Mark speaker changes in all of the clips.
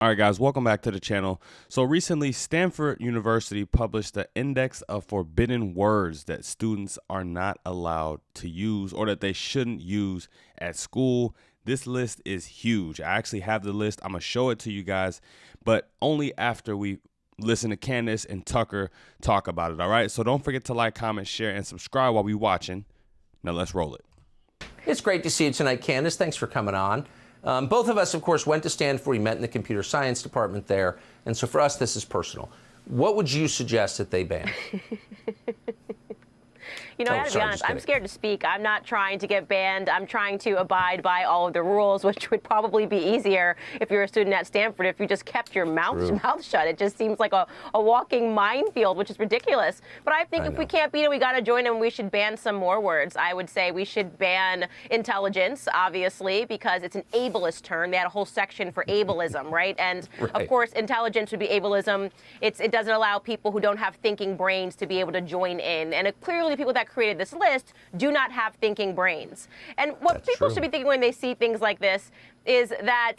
Speaker 1: All right, guys, welcome back to the channel. So recently, Stanford University published the index of forbidden words that students are not allowed to use or that they shouldn't use at school. This list is huge. I actually have the list. I'm going to show it to you guys, but only after we listen to Candace and Tucker talk about it, all right? So don't forget to like, comment, share, and subscribe while we're watching. Now let's roll it.
Speaker 2: It's great to see you tonight, Candace. Thanks for coming on. Both of us, of course, went to Stanford. We met in the computer science department there. And so for us, this is personal. What would you suggest that they ban?
Speaker 3: You know, I gotta be honest, I'm scared to speak. I'm not trying to get banned. I'm trying to abide by all of the rules, which would probably be easier if you're a student at Stanford, if you just kept your mouth shut. It just seems like a walking minefield, which is ridiculous. But I think if we can't beat it, we got to join them. We should ban some more words. I would say we should ban intelligence, obviously, because it's an ableist term. They had a whole section for ableism, right? And of course, intelligence would be ableism. It doesn't allow people who don't have thinking brains to be able to join in. And clearly, the people that created this list do not have thinking brains. And what people should be thinking when they see things like this is that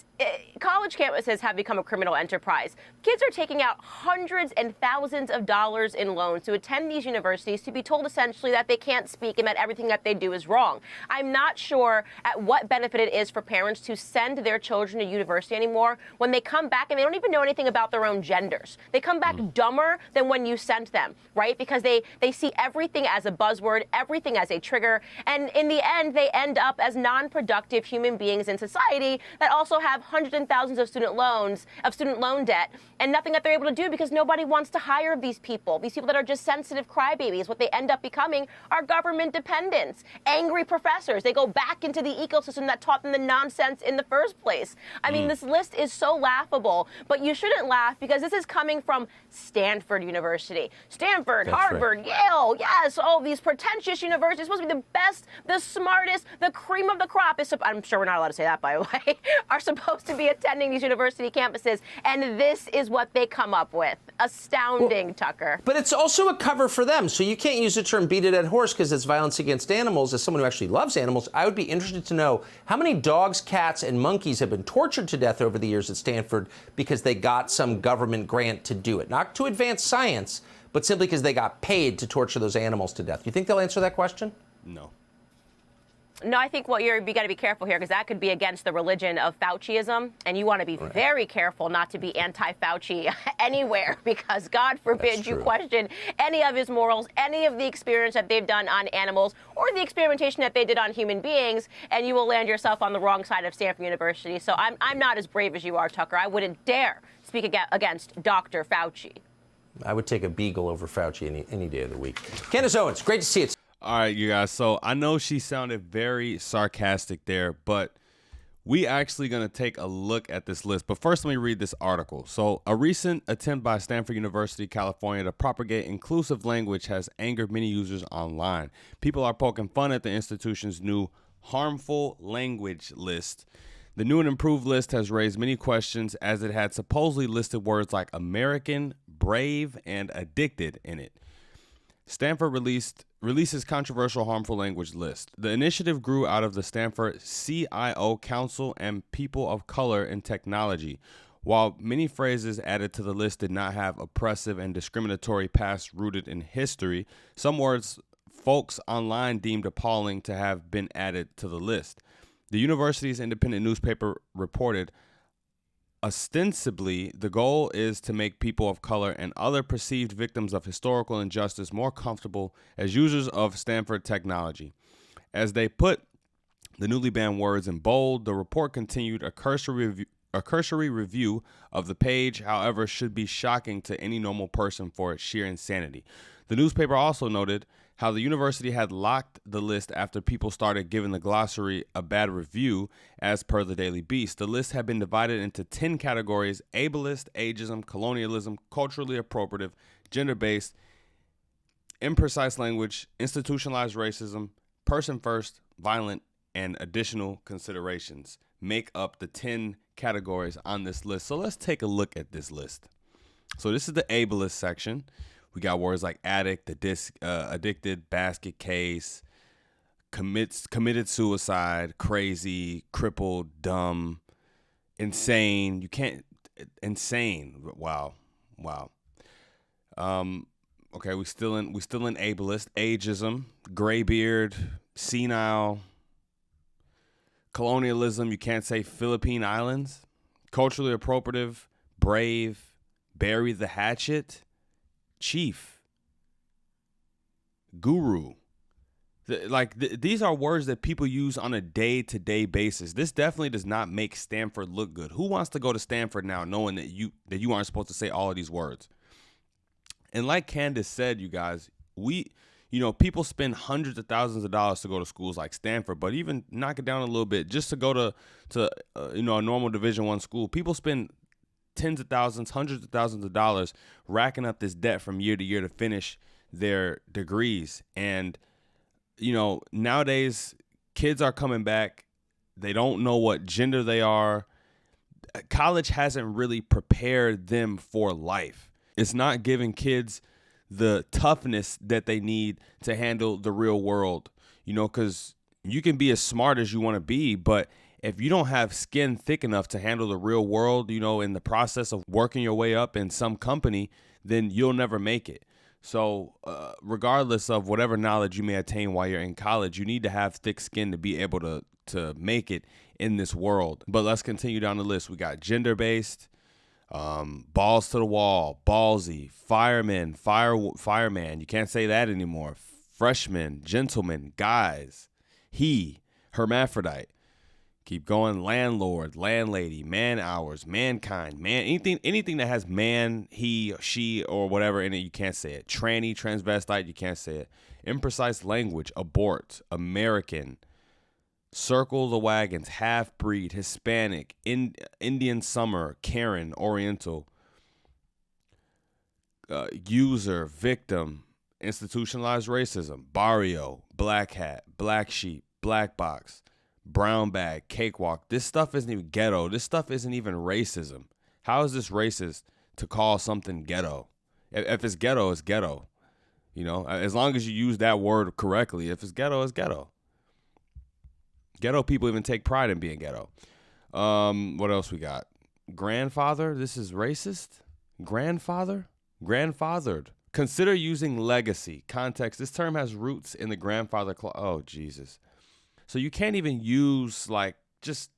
Speaker 3: college campuses have become a criminal enterprise. Kids are taking out hundreds and thousands of dollars in loans to attend these universities to be told essentially that they can't speak and that everything that they do is wrong. I'm not sure at what benefit it is for parents to send their children to university anymore when they come back and they don't even know anything about their own genders. They come back dumber than when you sent them, right? Because they see everything as a buzzword, everything as a trigger, and in the end, they end up as non-productive human beings in society that also have hundreds and thousands of student loan debt, and nothing that they're able to do because nobody wants to hire these people that are just sensitive crybabies. What they end up becoming are government dependents, angry professors. They go back into the ecosystem that taught them the nonsense in the first place. I mean, this list is so laughable, but you shouldn't laugh because this is coming from Stanford University. Stanford, Harvard, Yale, yes, all these pretentious universities, supposed to be the best, the smartest, the cream of the crop. I'm sure we're not allowed to say that, by the way, are supposed to be attending these university campuses, and this is what they come up with. Astounding, Tucker.
Speaker 2: But it's also a cover for them, so you can't use the term beat a dead horse because it's violence against animals. As someone who actually loves animals, I would be interested to know how many dogs, cats, and monkeys have been tortured to death over the years at Stanford because they got some government grant to do it. Not to advance science, but simply because they got paid to torture those animals to death. You think they'll answer that question?
Speaker 1: No.
Speaker 3: No, I think you got to be careful here because that could be against the religion of Fauciism, and you want to be very careful not to be anti-Fauci anywhere because God forbid you question any of his morals, any of the experience that they've done on animals, or the experimentation that they did on human beings, and you will land yourself on the wrong side of Stanford University. So I'm not as brave as you are, Tucker. I wouldn't dare speak against Dr. Fauci.
Speaker 2: I would take a beagle over Fauci any day of the week. Candace Owens, great to see you.
Speaker 1: All right, you guys. So I know she sounded very sarcastic there, but we actually going to take a look at this list. But first, let me read this article. So a recent attempt by Stanford University, California, to propagate inclusive language has angered many users online. People are poking fun at the institution's new harmful language list. The new and improved list has raised many questions as it had supposedly listed words like American, brave, and addicted in it. Stanford releases controversial harmful language list. The initiative grew out of the Stanford CIO Council and People of Color in Technology. While many phrases added to the list did not have oppressive and discriminatory past rooted in history, some words folks online deemed appalling to have been added to the list. The university's independent newspaper reported, ostensibly, the goal is to make people of color and other perceived victims of historical injustice more comfortable as users of Stanford technology. As they put the newly banned words in bold, the report continued a cursory review of the page, however, should be shocking to any normal person for its sheer insanity. The newspaper also noted how the university had locked the list after people started giving the glossary a bad review, as per the Daily Beast. The list had been divided into 10 categories: ableist, ageism, colonialism, culturally appropriative, gender-based, imprecise language, institutionalized racism, person first, violent, and additional considerations make up the 10 categories on this list. So let's take a look at this list. So this is the ableist section. We got words like addict, addicted, basket case, committed suicide, crazy, crippled, dumb, insane. You can't insane. Wow. Okay, we still in ableist, ageism, graybeard, senile, colonialism. You can't say Philippine Islands, culturally appropriative, brave, bury the hatchet, chief, guru. These are words that people use on a day-to-day basis. This definitely does not make Stanford look good. Who wants to go to Stanford now knowing that you aren't supposed to say all of these words? And like Candace said, you guys, people spend hundreds of thousands of dollars to go to schools like Stanford, but even knock it down a little bit, just to go to a normal Division I school, people spend tens of thousands, hundreds of thousands of dollars racking up this debt from year to year to finish their degrees. And nowadays kids are coming back. They don't know what gender they are. College hasn't really prepared them for life. It's not giving kids the toughness that they need to handle the real world, because you can be as smart as you want to be, but if you don't have skin thick enough to handle the real world, in the process of working your way up in some company, then you'll never make it. So regardless of whatever knowledge you may attain while you're in college, you need to have thick skin to be able to make it in this world. But let's continue down the list. We got gender-based, balls to the wall, ballsy, fireman. You can't say that anymore. Freshman, gentleman, guys, he, hermaphrodite. Keep going. Landlord, landlady, man hours, mankind, man, anything that has man, he, she, or whatever in it, you can't say it. Tranny, transvestite, you can't say it. Imprecise language, abort, American, circle the wagons, half-breed, Hispanic, Indian summer, Karen, Oriental, user, victim, institutionalized racism, barrio, black hat, black sheep, black box, brown bag, cakewalk. This stuff isn't even ghetto. This stuff isn't even racism. How is this racist to call something ghetto? If it's ghetto, it's ghetto. As long as you use that word correctly. If it's ghetto, it's ghetto. Ghetto people even take pride in being ghetto. What else we got? Grandfather. This is racist. Grandfather. Grandfathered. Consider using legacy. Context. This term has roots in the grandfather clause. Oh, Jesus. So you can't even use just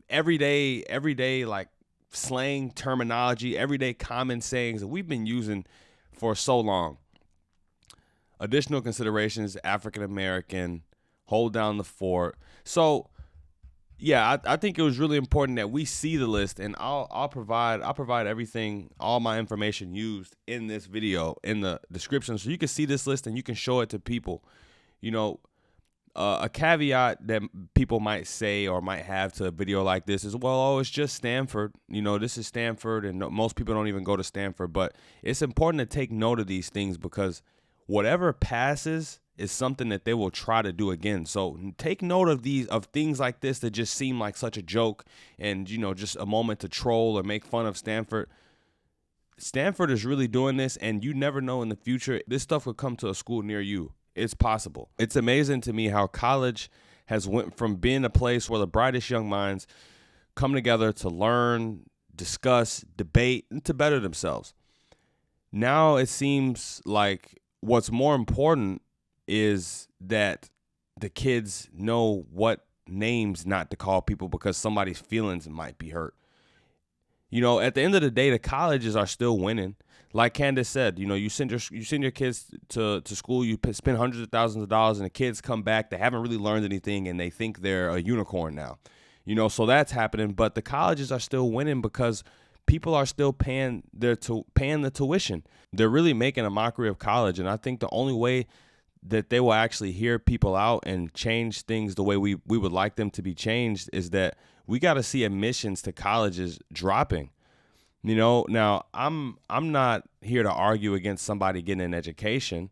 Speaker 1: everyday like slang terminology, everyday common sayings that we've been using for so long. Additional considerations, African American, hold down the fort. So yeah, I think it was really important that we see the list, and I'll provide everything, all my information used in this video in the description, so you can see this list and you can show it to people. A caveat that people might say or might have to a video like this is, well, it's just Stanford. This is Stanford, and most people don't even go to Stanford. But it's important to take note of these things, because whatever passes is something that they will try to do again. So take note of things like this that just seem like such a joke and, just a moment to troll or make fun of Stanford. Stanford is really doing this, and you never know in the future, this stuff could come to a school near you. It's possible. It's amazing to me how college has went from being a place where the brightest young minds come together to learn, discuss, debate, and to better themselves. Now it seems like what's more important is that the kids know what names not to call people because somebody's feelings might be hurt. At the end of the day, the colleges are still winning. Like Candace said, you send your kids to school, you spend hundreds of thousands of dollars, and the kids come back, they haven't really learned anything, and they think they're a unicorn now. So that's happening. But the colleges are still winning because people are still paying the tuition. They're really making a mockery of college, and I think the only way that they will actually hear people out and change things the way we would like them to be changed is that we got to see admissions to colleges dropping. Now I'm not here to argue against somebody getting an education.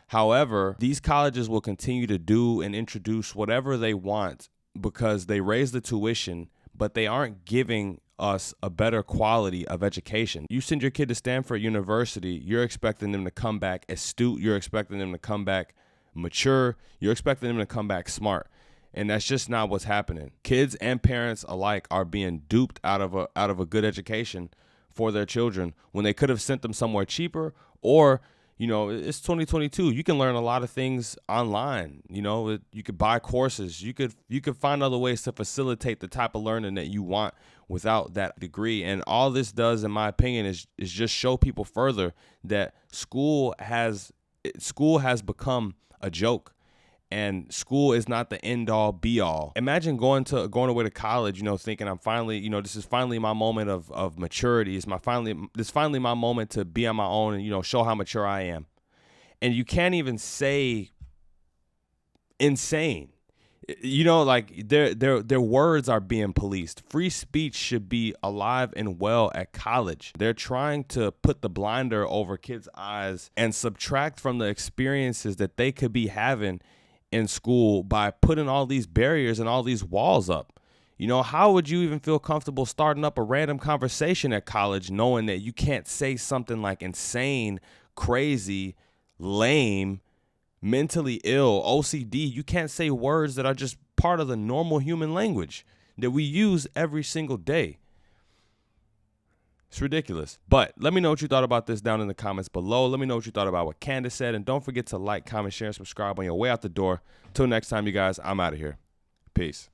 Speaker 1: However, these colleges will continue to do and introduce whatever they want because they raise the tuition, but they aren't giving us a better quality of education. You send your kid to Stanford University, you're expecting them to come back astute, you're expecting them to come back mature, you're expecting them to come back smart. And that's just not what's happening. Kids and parents alike are being duped out of a good education for their children when they could have sent them somewhere cheaper, or, you know, it's 2022. You can learn a lot of things online. You know, you could buy courses. You could find other ways to facilitate the type of learning that you want without that degree. And all this does, in my opinion, is just show people further that school has become a joke. And school is not the end all be all. Imagine going away to college, you know, thinking I'm finally, you know, this is finally my moment of maturity. This is finally my moment to be on my own and, you know, show how mature I am. And you can't even say insane. You know, like their words are being policed. Free speech should be alive and well at college. They're trying to put the blinder over kids' eyes and subtract from the experiences that they could be having in school by putting all these barriers and all these walls up. You know, how would you even feel comfortable starting up a random conversation at college knowing that you can't say something like insane, crazy, lame, mentally ill, OCD? You can't say words that are just part of the normal human language that we use every single day. It's ridiculous. But let me know what you thought about this down in the comments below. Let me know what you thought about what Candace said. And don't forget to like, comment, share, and subscribe on your way out the door. Till next time, you guys, I'm out of here. Peace.